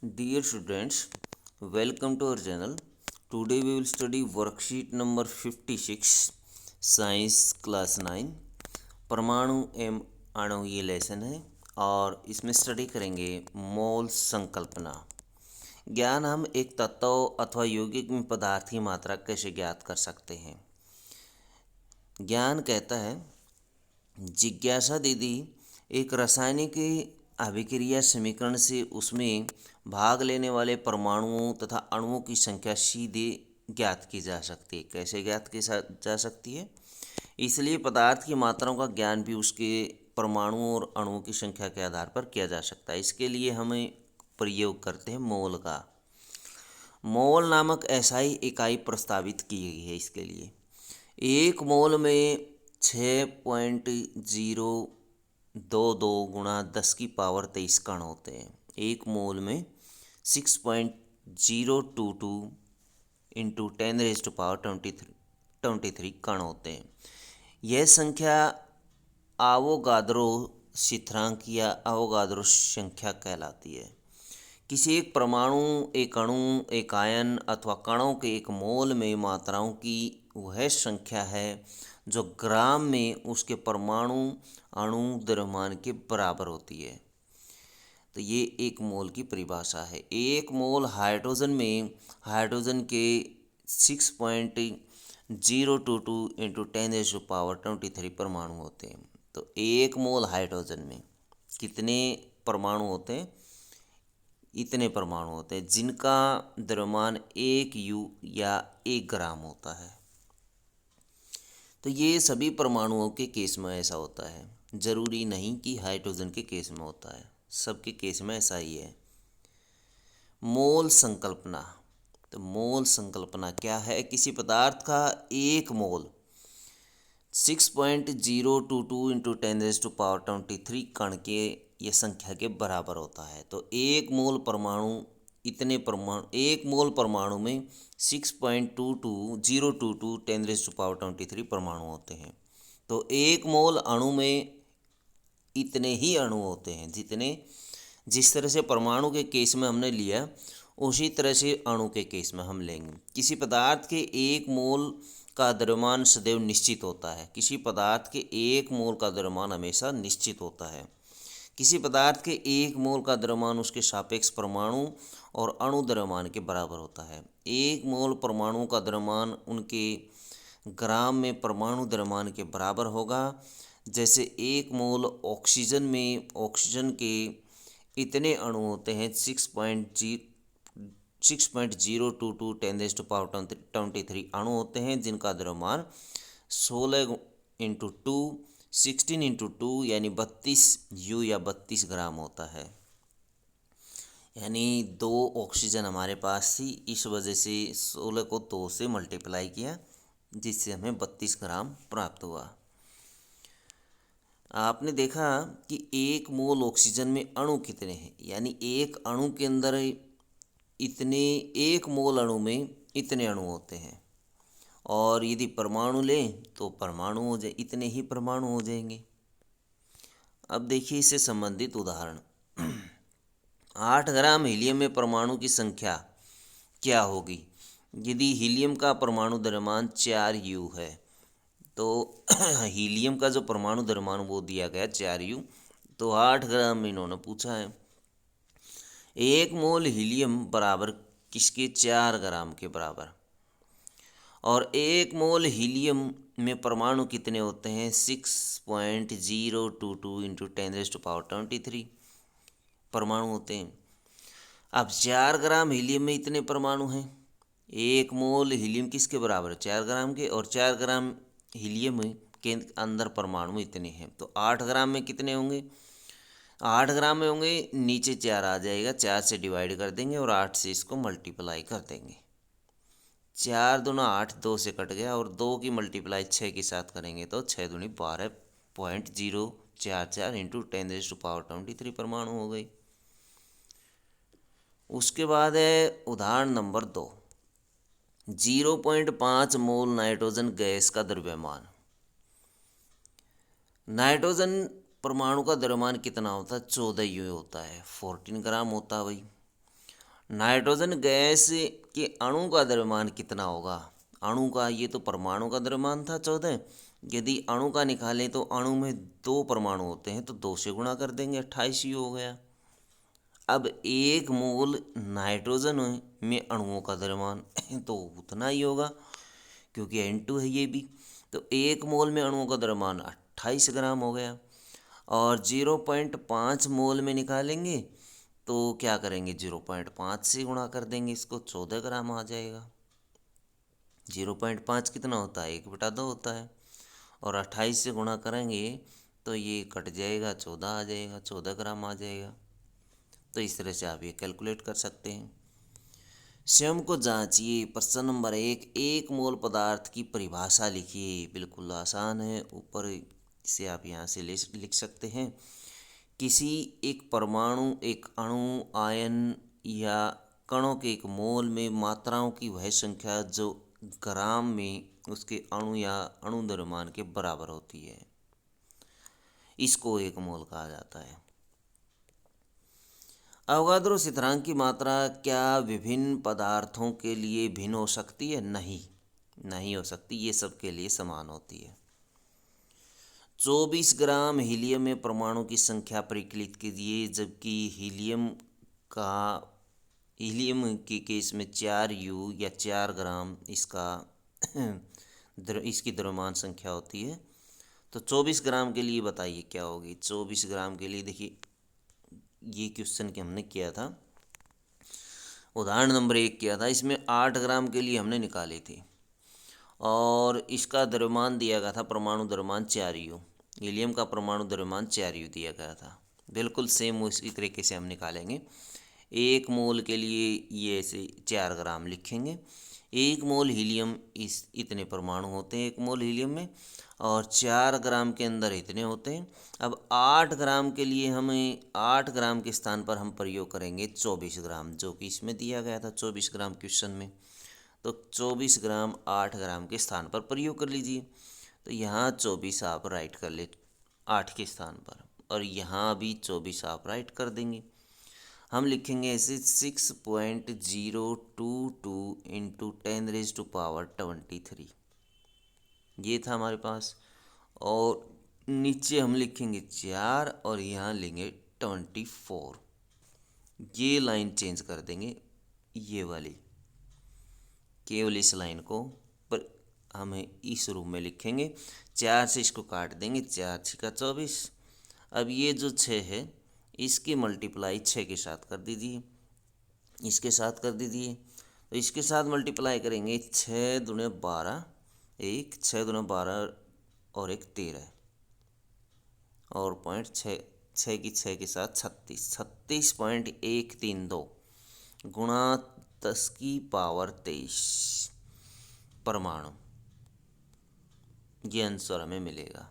Dear students, welcome to our channel. Today we will study worksheet number 56, Science Class 9. परमाणु एवं अणु ये lesson है और इसमें स्टडी करेंगे मोल संकल्पना। ज्ञान हम एक तत्व अथवा यौगिक में पदार्थ की मात्रा कैसे ज्ञात कर सकते हैं। ज्ञान कहता है जिज्ञासा दीदी एक रासायनिक अभिक्रिया समीकरण से उसमें भाग लेने वाले परमाणुओं तथा अणुओं की संख्या सीधे ज्ञात की जा सकती है। कैसे ज्ञात की जा सकती है? इसलिए पदार्थ की मात्राओं का ज्ञान भी उसके परमाणुओं और अणुओं की संख्या के आधार पर किया जा सकता है। इसके लिए हमें प्रयोग करते हैं मोल का। मोल नामक एसआई इकाई प्रस्तावित की गई है। इसके लिए एक मोल में 6.022 गुणा 10 की पावर 23 कण होते हैं। एक मोल में 6.022 इंटू 10⁻23 कण होते हैं। यह संख्या आवोगाद्रो स्थिरांक या अवोगाद्रो संख्या कहलाती है। किसी एक परमाणु, एक अणु, एक आयन अथवा कणों के एक मोल में मात्राओं की वह संख्या है जो ग्राम में उसके परमाणु अणु द्रव्यमान के बराबर होती है। तो ये एक मोल की परिभाषा है। एक मोल हाइड्रोजन में हाइड्रोजन के 6.022 इंटू 10⁻23 परमाणु होते हैं। तो एक मोल हाइड्रोजन में कितने परमाणु होते हैं? इतने परमाणु होते हैं जिनका द्रव्यमान 1 U या 1 ग्राम होता है। तो ये सभी परमाणुओं के केस में ऐसा होता है। जरूरी नहीं कि हाइड्रोजन के केस में होता है, सबके केस में ऐसा ही है। मोल संकल्पना। तो मोल संकल्पना क्या है? किसी पदार्थ का एक मोल 6.022 इंटू 10⁻23 कण के ये संख्या के बराबर होता है। तो एक मोल परमाणु एक मोल परमाणु में 6.022 10⁻23 परमाणु होते हैं। तो एक मोल अणु में इतने ही अणु होते हैं जिस तरह से परमाणु के केस में हमने लिया उसी तरह से अणु के केस में हम लेंगे। किसी पदार्थ के एक मोल का द्रव्यमान सदैव निश्चित होता है। किसी पदार्थ के एक मोल का द्रव्यमान हमेशा निश्चित होता है। किसी पदार्थ के एक मोल का द्रव्यमान उसके सापेक्ष परमाणु और अणु द्रव्यमान के बराबर होता है। एक मोल परमाणु का द्रव्यमान उनके ग्राम में परमाणु द्रव्यमान के बराबर होगा। जैसे एक मोल ऑक्सीजन में ऑक्सीजन के इतने अणु होते हैं 6.022 10⁻23 अणु होते हैं जिनका द्रव्यमान 16 इंटू 2 16 इंटू 2 यानी 32 U या 32 ग्राम होता है। यानी 2 ऑक्सीजन हमारे पास थी, इस वजह से 16 को 2 से मल्टीप्लाई किया जिससे हमें 32 ग्राम प्राप्त हुआ। आपने देखा कि एक मोल ऑक्सीजन में अणु कितने हैं, यानी एक अणु के अंदर एक मोल अणु में इतने अणु होते हैं। और यदि परमाणु लें तो परमाणु हो जाए, इतने ही परमाणु हो जाएंगे। अब देखिए इससे संबंधित उदाहरण। 8 ग्राम हीलियम में परमाणु की संख्या क्या होगी? यदि हीलियम का परमाणु द्रव्यमान 4 U है तो हीलियम का जो परमाणु द्रव्यमान वो दिया गया 4 U। तो 8 ग्राम में इन्होंने पूछा है। एक मोल हीलियम बराबर किसके? 4 ग्राम के बराबर। और एक मोल हीलियम में परमाणु कितने होते हैं? 6.022 इंटू 10⁻23 परमाणु होते हैं। अब 4 ग्राम हीलियम में इतने परमाणु हैं। एक मोल हीलियम किसके बराबर है? 4 ग्राम के। और 4 ग्राम हीलियम के अंदर परमाणु इतने हैं। तो 8 ग्राम में कितने होंगे? 8 ग्राम में होंगे, नीचे 4 आ जाएगा, 4 से डिवाइड कर देंगे और 8 से इसको मल्टीप्लाई कर देंगे। 4 दूना 8, 2 से कट गया और 2 की मल्टीप्लाई 6 के साथ करेंगे तो 6 दूनी 12.044 इंटू 10⁻23 परमाणु हो गई। उसके बाद है उदाहरण नंबर 2। 0.5 मोल नाइट्रोजन गैस का द्रव्यमान। नाइट्रोजन परमाणु का द्रव्यमान कितना होता है? 14 U होता है, 14 ग्राम होता है भाई। नाइट्रोजन गैस के अणु का द्रव्यमान कितना होगा? अणु का, ये तो परमाणु का द्रव्यमान था 14। यदि अणु का निकालें तो अणु में 2 परमाणु होते हैं, तो 2 से गुणा कर देंगे, 28 ही हो गया। अब 1 मोल नाइट्रोजन में अणुओं का द्रव्यमान तो उतना ही होगा, क्योंकि N2 है ये भी। तो 1 मोल में अणुओं का द्रव्यमान 28 ग्राम हो गया। और 0.5 मोल में निकालेंगे तो क्या करेंगे, 0.5 से गुणा कर देंगे इसको, 14 ग्राम आ जाएगा। 0.5 कितना होता है, 1/2 होता है। और 28 से गुणा करेंगे तो ये कट जाएगा, 14 आ जाएगा, 14 ग्राम आ जाएगा। तो इस तरह से आप ये कैलकुलेट कर सकते हैं। स्वयं को जांचिए। प्रश्न नंबर 1 मोल पदार्थ की परिभाषा लिखिए। बिल्कुल आसान है, ऊपर से आप यहाँ से लिख सकते हैं। किसी एक परमाणु, एक अणु, आयन या कणों के एक मोल में मात्राओं की वह संख्या जो ग्राम में उसके अणु या अणु द्रव्यमान के बराबर होती है, इसको 1 मोल कहा जाता है। अवगाद्रो स्थिरांक की मात्रा क्या विभिन्न पदार्थों के लिए भिन्न हो सकती है? नहीं हो सकती, ये सबके लिए समान होती है। 24 ग्राम हीलियम में परमाणु की संख्या परिकलित कीजिए, जबकि हीलियम के केस में 4U या 4 ग्राम इसकी द्रव्यमान संख्या होती है। तो 24 ग्राम के लिए बताइए क्या होगी। 24 ग्राम के लिए देखिए, ये क्वेश्चन के हमने किया था, उदाहरण नंबर 1 किया था, इसमें 8 ग्राम के लिए हमने निकाले थे और इसका द्रव्यमान दिया गया था, परमाणु द्रव्यमान 4U। हीलियम का परमाणु द्रव्यमान 4U दिया गया था। बिल्कुल सेम उसी तरीके से हम निकालेंगे। 1 मोल के लिए ये ऐसे 4 ग्राम लिखेंगे। 1 मोल हीलियम इतने परमाणु होते हैं 1 मोल हीलियम में, और 4 ग्राम के अंदर इतने होते हैं। अब 8 ग्राम के लिए हमें 8 ग्राम के स्थान पर हम प्रयोग करेंगे 24 ग्राम, जो कि इसमें दिया गया था 24 ग्राम क्वेश्चन में। तो 24 ग्राम 8 ग्राम के स्थान पर प्रयोग कर लीजिए। तो यहाँ 24 आप राइट कर ले 8 के स्थान पर, और यहाँ भी 24 आप राइट कर देंगे। हम लिखेंगे ऐसे 6.022 इंटू 10⁻23। ये था हमारे पास। और नीचे हम लिखेंगे 4 और यहाँ लेंगे 24। ये लाइन चेंज कर देंगे, ये वाली, केवल इस लाइन को पर हमें इस रूप में लिखेंगे। 4 से इसको काट देंगे, 4 6 24। अब ये जो 6 है इसकी मल्टीप्लाई 6 के साथ कर दीजिए, इसके साथ कर दीजिए। तो इसके साथ मल्टीप्लाई करेंगे, 6 दूने 12, 6 दूने 12 और 1 13, और पॉइंट 6 की 6 के साथ 36.132 गुणा 10⁻23 परमाणु, ये आंसर हमें मिलेगा।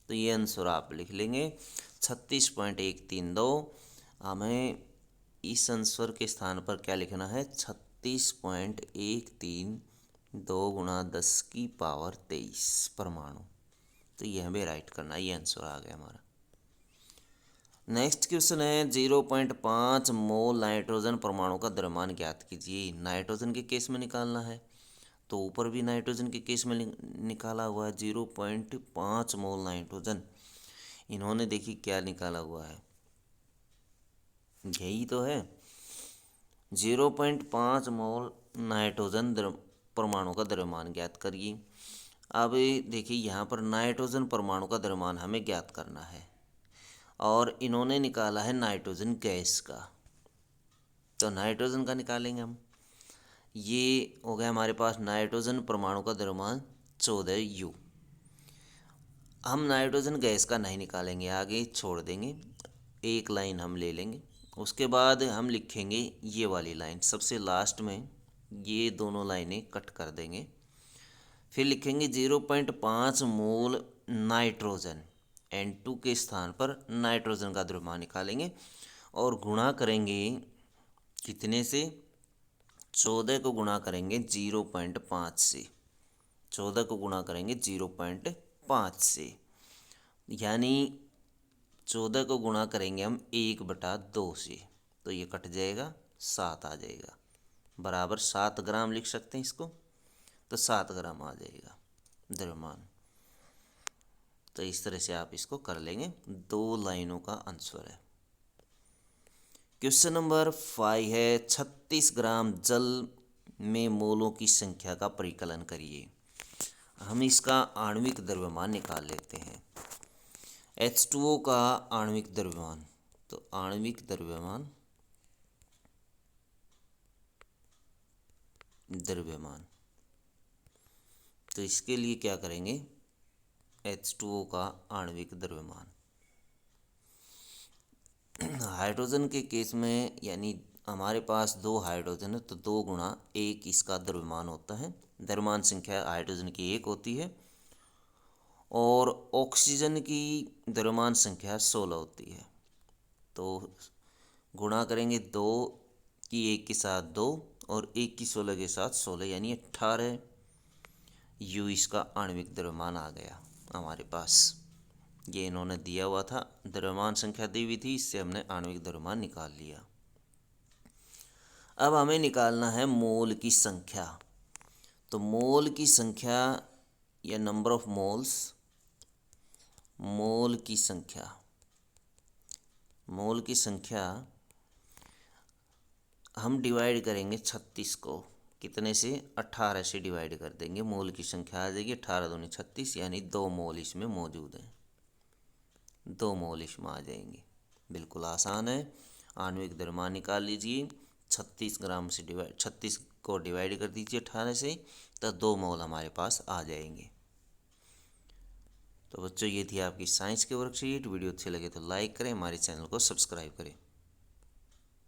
तो ये आंसर आप लिख लेंगे 36.132। हमें इस आंसर के स्थान पर क्या लिखना है, 36.132 गुणा 10⁻23 परमाणु। तो ये हमें राइट करना, ये आंसर आ गया हमारा। नेक्स्ट क्वेश्चन है 0.5 मोल नाइट्रोजन परमाणु का द्रव्यमान ज्ञात कीजिए। नाइट्रोजन के केस में निकालना है, तो ऊपर भी नाइट्रोजन के केस में निकाला हुआ है 0.5 मोल नाइट्रोजन। इन्होंने देखिए क्या निकाला हुआ है, यही तो है 0.5 मोल नाइट्रोजन परमाणु का द्रव्यमान ज्ञात करिए। अब देखिए यहाँ पर नाइट्रोजन परमाणु का द्रव्यमान हमें ज्ञात करना है, और इन्होंने निकाला है नाइट्रोजन गैस का। तो नाइट्रोजन का निकालेंगे हम। ये हो गया हमारे पास नाइट्रोजन परमाणु का द्रव्यमान 14U। हम नाइट्रोजन गैस का नहीं निकालेंगे, आगे छोड़ देंगे, एक लाइन हम ले लेंगे। उसके बाद हम लिखेंगे ये वाली लाइन, सबसे लास्ट में ये दोनों लाइनें कट कर देंगे। फिर लिखेंगे 0.5 मोल नाइट्रोजन, N2 के स्थान पर नाइट्रोजन का द्रव्यमान निकालेंगे और गुणा करेंगे कितने से, 14 को गुणा करेंगे 0.5 से, 14 को गुणा करेंगे 0.5 से, यानी 14 को गुणा करेंगे हम 1/2 से, तो ये कट जाएगा 7 आ जाएगा, बराबर 7 ग्राम लिख सकते हैं इसको, तो 7 ग्राम आ जाएगा द्रव्यमान। तो इस तरह से आप इसको कर लेंगे, 2 लाइनों का आंसर है। क्वेश्चन नंबर 5 है 36 ग्राम जल में मोलों की संख्या का परिकलन करिए। हम इसका आणविक द्रव्यमान निकाल लेते हैं। H2O का आणविक द्रव्यमान, तो आणविक द्रव्यमान तो इसके लिए क्या करेंगे, H2O का आणविक द्रव्यमान। हाइड्रोजन के केस में यानी हमारे पास 2 हाइड्रोजन है तो 2 गुणा 1 इसका द्रव्यमान होता है। द्रव्यमान संख्या हाइड्रोजन की 1 होती है और ऑक्सीजन की द्रव्यमान संख्या 16 होती है। तो गुणा करेंगे 2 की 1 के साथ 2 और 1 की 16 के साथ 16, यानी 18 U इसका आणविक द्रव्यमान आ गया हमारे पास। ये इन्होंने दिया हुआ था, द्रव्यमान संख्या दी हुई थी, इससे हमने आणविक द्रव्यमान निकाल लिया। अब हमें निकालना है मोल की संख्या। तो मोल की संख्या या नंबर ऑफ मोल्स, मोल की संख्या हम डिवाइड करेंगे 36 को, कितने से, 18 से डिवाइड कर देंगे। मोल की संख्या आ जाएगी 18 दूनी 36, यानी 2 मोल इसमें मौजूद हैं, 2 मोल इसमें आ जाएंगे। बिल्कुल आसान है। आणविक द्रव्यमान निकाल लीजिए, 36 ग्राम से 36 को डिवाइड कर दीजिए 18 से, तो 2 मोल हमारे पास आ जाएंगे। तो बच्चों, ये थी आपकी साइंस की वर्कशीट। वीडियो अच्छे लगे तो लाइक करें, हमारे चैनल को सब्सक्राइब करें।